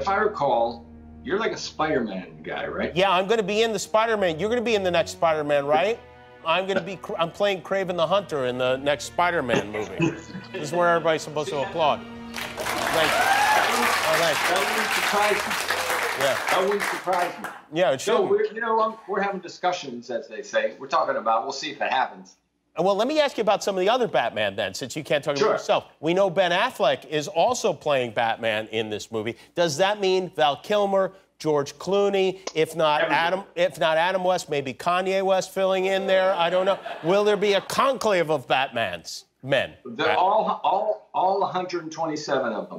if I recall, you're like a Spider-Man guy, right? Yeah, I'm going to be in the Spider-Man. You're going to be in the next Spider-Man, right? I'm playing Kraven the Hunter in the next Spider-Man movie. This is where everybody's supposed to applaud. Thank you. That wouldn't surprise me. Yeah. That wouldn't surprise me. Yeah, it should. So we're having discussions, as they say. We're talking about. We'll see if it happens. Well, let me ask you about some of the other Batman then, since you can't talk about yourself. We know Ben Affleck is also playing Batman in this movie. Does that mean Val Kilmer, George Clooney, if not Adam West, maybe Kanye West filling in there? I don't know. Will there be a conclave of Batmans? Men. All 127 of them.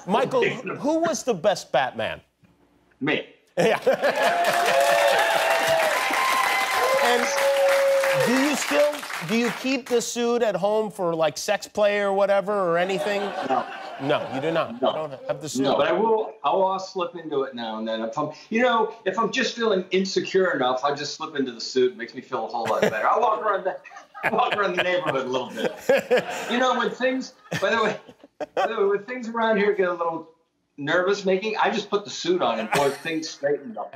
Michael, who was the best Batman? Me. Yeah. And do you keep the suit at home for like sex play or whatever or anything? No. No, you do not. No. You don't have the suit. No, but I will slip into it now and then. If I'm just feeling insecure enough, I just slip into the suit. It makes me feel a whole lot better. I walk around the neighborhood a little bit. When things, by the way, when things around here get a little nervous making, I just put the suit on and boy, things straighten up.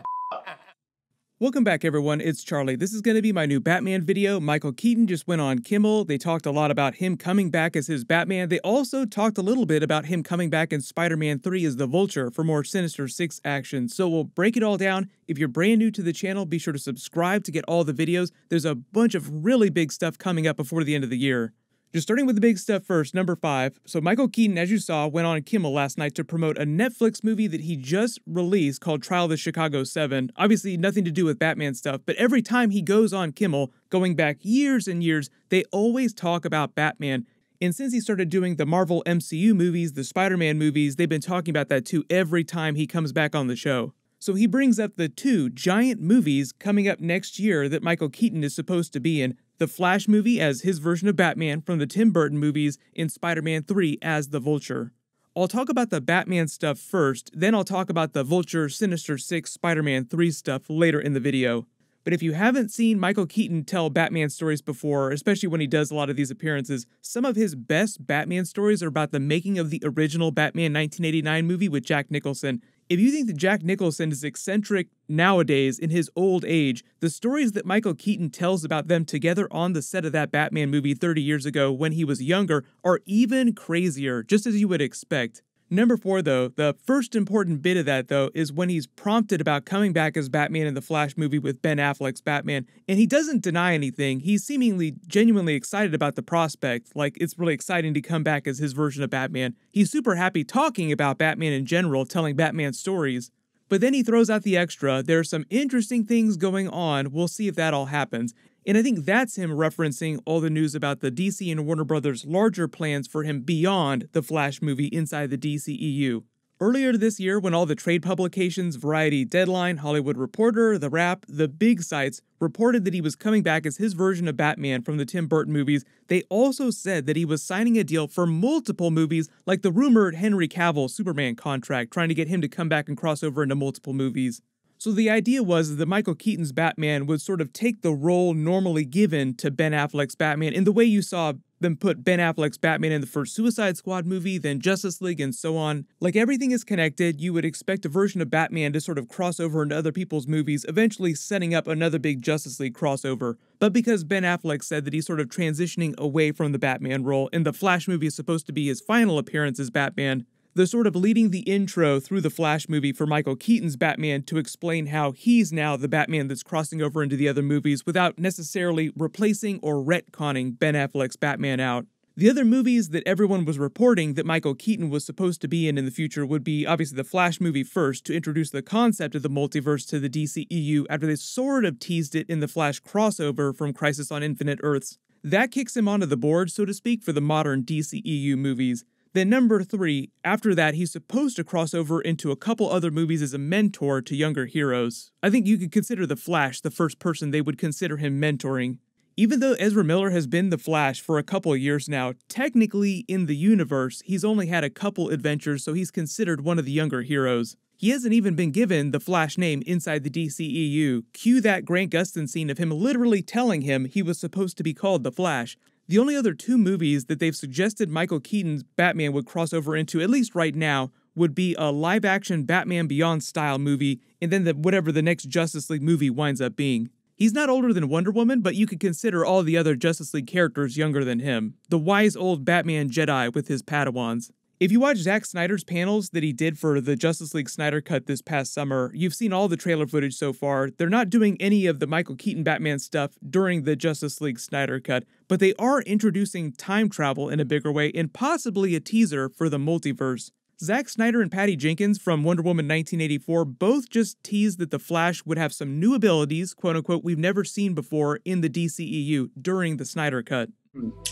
Welcome back, everyone. It's Charlie. This is going to be my new Batman video. Michael Keaton just went on Kimmel. They talked a lot about him coming back as his Batman. They also talked a little bit about him coming back in Spider-Man 3 as the Vulture for more Sinister Six action. So we'll break it all down. If you're brand new to the channel, be sure to subscribe to get all the videos. There's a bunch of really big stuff coming up before the end of the year. Just starting with the big stuff first, number 5. So Michael Keaton, as you saw, went on Kimmel last night to promote a Netflix movie that he just released called Trial of the Chicago 7. Obviously nothing to do with Batman stuff, but every time he goes on Kimmel, going back years and years, they always talk about Batman. And since he started doing the Marvel MCU movies, the Spider-Man movies, they've been talking about that too every time he comes back on the show. So he brings up the 2 giant movies coming up next year that Michael Keaton is supposed to be in. The Flash movie as his version of Batman from the Tim Burton movies, and Spider-Man 3 as the Vulture. I'll talk about the Batman stuff first, then I'll talk about the Vulture, Sinister Six, Spider-Man 3 stuff later in the video. But if you haven't seen Michael Keaton tell Batman stories before, especially when he does a lot of these appearances, some of his best Batman stories are about the making of the original Batman 1989 movie with Jack Nicholson. If you think that Jack Nicholson is eccentric nowadays in his old age, the stories that Michael Keaton tells about them together on the set of that Batman movie 30 years ago when he was younger are even crazier, just as you would expect. Number 4, though, the first important bit of that, though, is when he's prompted about coming back as Batman in the Flash movie with Ben Affleck's Batman, and he doesn't deny anything. He's seemingly genuinely excited about the prospect, like it's really exciting to come back as his version of Batman. He's super happy talking about Batman in general, telling Batman stories. But then he throws out the extra, there are some interesting things going on, we'll see if that all happens. And I think that's him referencing all the news about the DC and Warner Brothers' larger plans for him beyond the Flash movie inside the DCEU. Earlier this year, when all the trade publications, Variety, Deadline, Hollywood Reporter, The Wrap, the big sites, reported that he was coming back as his version of Batman from the Tim Burton movies, they also said that he was signing a deal for multiple movies, like the rumored Henry Cavill Superman contract, trying to get him to come back and cross over into multiple movies. So the idea was that Michael Keaton's Batman would sort of take the role normally given to Ben Affleck's Batman in the way you saw them put Ben Affleck's Batman in the first Suicide Squad movie, then Justice League, and so on. Like everything is connected, you would expect a version of Batman to sort of cross over into other people's movies, eventually setting up another big Justice League crossover. But because Ben Affleck said that he's sort of transitioning away from the Batman role, and the Flash movie is supposed to be his final appearance as Batman, they're sort of leading the intro through the Flash movie for Michael Keaton's Batman to explain how he's now the Batman that's crossing over into the other movies without necessarily replacing or retconning Ben Affleck's Batman out. The other movies that everyone was reporting that Michael Keaton was supposed to be in the future would be obviously the Flash movie first to introduce the concept of the multiverse to the DCEU after they sort of teased it in the Flash crossover from Crisis on Infinite Earths. That kicks him onto the board, so to speak, for the modern DCEU movies. Then number 3, after that, he's supposed to cross over into a couple other movies as a mentor to younger heroes. I think you could consider The Flash the first person they would consider him mentoring. Even though Ezra Miller has been the Flash for a couple of years now, technically in the universe, he's only had a couple adventures, so he's considered one of the younger heroes. He hasn't even been given the Flash name inside the DCEU. Cue that Grant Gustin scene of him literally telling him he was supposed to be called the Flash. The only other 2 movies that they've suggested Michael Keaton's Batman would cross over into, at least right now, would be a live-action Batman Beyond style movie, and then whatever the next Justice League movie winds up being. He's not older than Wonder Woman, but you could consider all the other Justice League characters younger than him. The wise old Batman Jedi with his Padawans. If you watch Zack Snyder's panels that he did for the Justice League Snyder Cut this past summer, you've seen all the trailer footage so far. They're not doing any of the Michael Keaton Batman stuff during the Justice League Snyder Cut, but they are introducing time travel in a bigger way and possibly a teaser for the multiverse. Zack Snyder and Patty Jenkins from Wonder Woman 1984 both just teased that The Flash would have some new abilities, quote-unquote, we've never seen before in the DCEU during the Snyder Cut.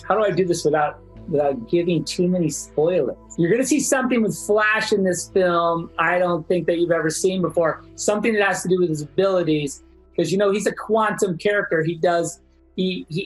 How do I do this without giving too many spoilers? You're going to see something with Flash in this film I don't think that you've ever seen before. Something that has to do with his abilities. Because, you know, he's a quantum character. He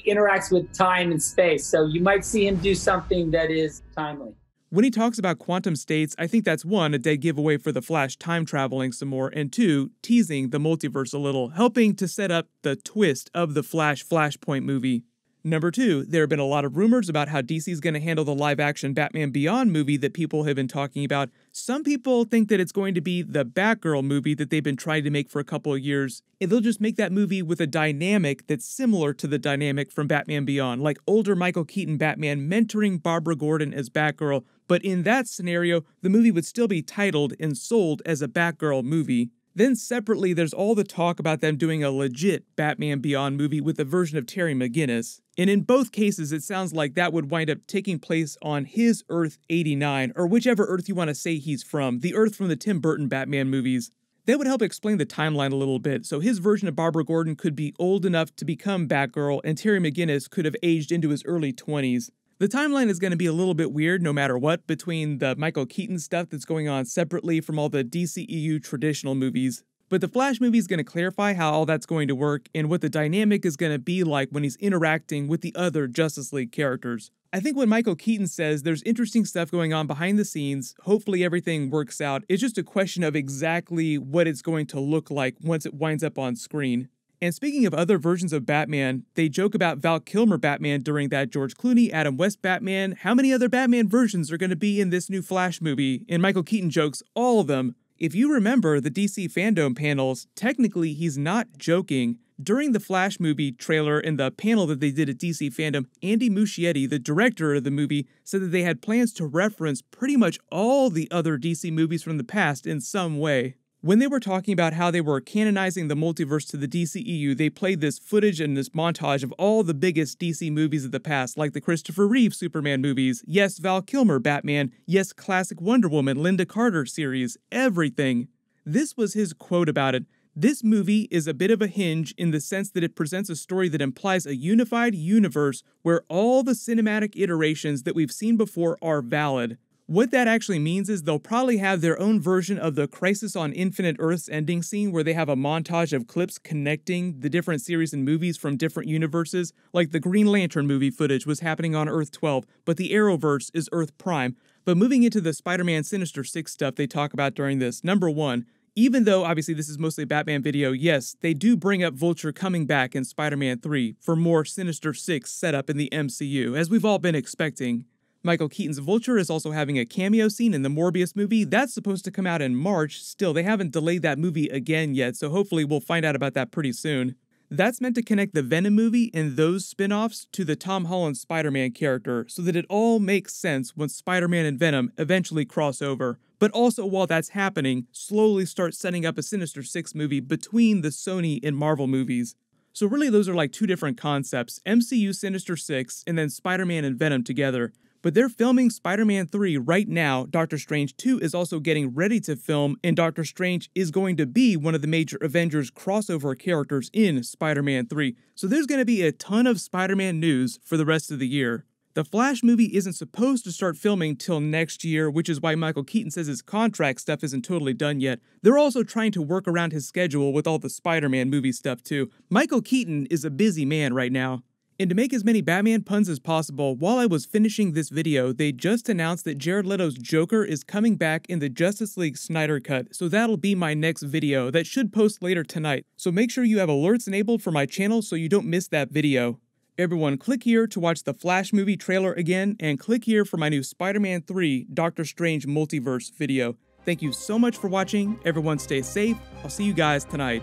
interacts with time and space. So you might see him do something that is timely. When he talks about quantum states, I think that's one, a dead giveaway for the Flash time traveling some more, and two, teasing the multiverse a little, helping to set up the twist of the Flash Flashpoint movie. Number two, there have been a lot of rumors about how DC's going to handle the live-action Batman Beyond movie that people have been talking about. Some people think that it's going to be the Batgirl movie that they've been trying to make for a couple of years, and they'll just make that movie with a dynamic that's similar to the dynamic from Batman Beyond, like older Michael Keaton Batman mentoring Barbara Gordon as Batgirl, but in that scenario, the movie would still be titled and sold as a Batgirl movie. Then separately, there's all the talk about them doing a legit Batman Beyond movie with a version of Terry McGinnis. And in both cases, it sounds like that would wind up taking place on his Earth 89, or whichever Earth you want to say he's from, the Earth from the Tim Burton Batman movies. That would help explain the timeline a little bit, so his version of Barbara Gordon could be old enough to become Batgirl, and Terry McGinnis could have aged into his early 20s. The timeline is going to be a little bit weird no matter what, between the Michael Keaton stuff that's going on separately from all the DCEU traditional movies. But the Flash movie is going to clarify how all that's going to work and what the dynamic is going to be like when he's interacting with the other Justice League characters. I think when Michael Keaton says there's interesting stuff going on behind the scenes, hopefully everything works out, it's just a question of exactly what it's going to look like once it winds up on screen. And speaking of other versions of Batman, they joke about Val Kilmer Batman during that George Clooney, Adam West Batman. How many other Batman versions are going to be in this new Flash movie? And Michael Keaton jokes, all of them. If you remember the DC Fandom panels, technically he's not joking. During the Flash movie trailer and the panel that they did at DC Fandom, Andy Muschietti, the director of the movie, said that they had plans to reference pretty much all the other DC movies from the past in some way. When they were talking about how they were canonizing the multiverse to the DCEU, they played this footage and this montage of all the biggest DC movies of the past, like the Christopher Reeve Superman movies, yes, Val Kilmer Batman, yes, classic Wonder Woman, Linda Carter series, everything. This was his quote about it. This movie is a bit of a hinge in the sense that it presents a story that implies a unified universe where all the cinematic iterations that we've seen before are valid. What that actually means is they'll probably have their own version of the Crisis on Infinite Earths ending scene where they have a montage of clips connecting the different series and movies from different universes, like the Green Lantern movie footage was happening on Earth 12, but the Arrowverse is Earth Prime. But moving into the Spider-Man Sinister Six stuff they talk about during this, number one, even though obviously this is mostly a Batman video, yes, they do bring up Vulture coming back in Spider-Man 3 for more Sinister Six setup in the MCU, as we've all been expecting. Michael Keaton's Vulture is also having a cameo scene in the Morbius movie. That's supposed to come out in March. Still, they haven't delayed that movie again yet, so hopefully we'll find out about that pretty soon. That's meant to connect the Venom movie and those spin-offs to the Tom Holland Spider-Man character, so that it all makes sense when Spider-Man and Venom eventually cross over. But also, while that's happening, slowly start setting up a Sinister Six movie between the Sony and Marvel movies. So really those are like two different concepts, MCU Sinister Six and then Spider-Man and Venom together. But they're filming Spider-Man 3 right now. Doctor Strange 2 is also getting ready to film, and Doctor Strange is going to be one of the major Avengers crossover characters in Spider-Man 3. So there's going to be a ton of Spider-Man news for the rest of the year. The Flash movie isn't supposed to start filming till next year, which is why Michael Keaton says his contract stuff isn't totally done yet. They're also trying to work around his schedule with all the Spider-Man movie stuff too. Michael Keaton is a busy man right now. And to make as many Batman puns as possible, while I was finishing this video, they just announced that Jared Leto's Joker is coming back in the Justice League Snyder Cut, so that'll be my next video that should post later tonight. So make sure you have alerts enabled for my channel so you don't miss that video. Everyone, click here to watch the Flash movie trailer again, and click here for my new Spider-Man 3 Doctor Strange Multiverse video. Thank you so much for watching. Everyone stay safe. I'll see you guys tonight.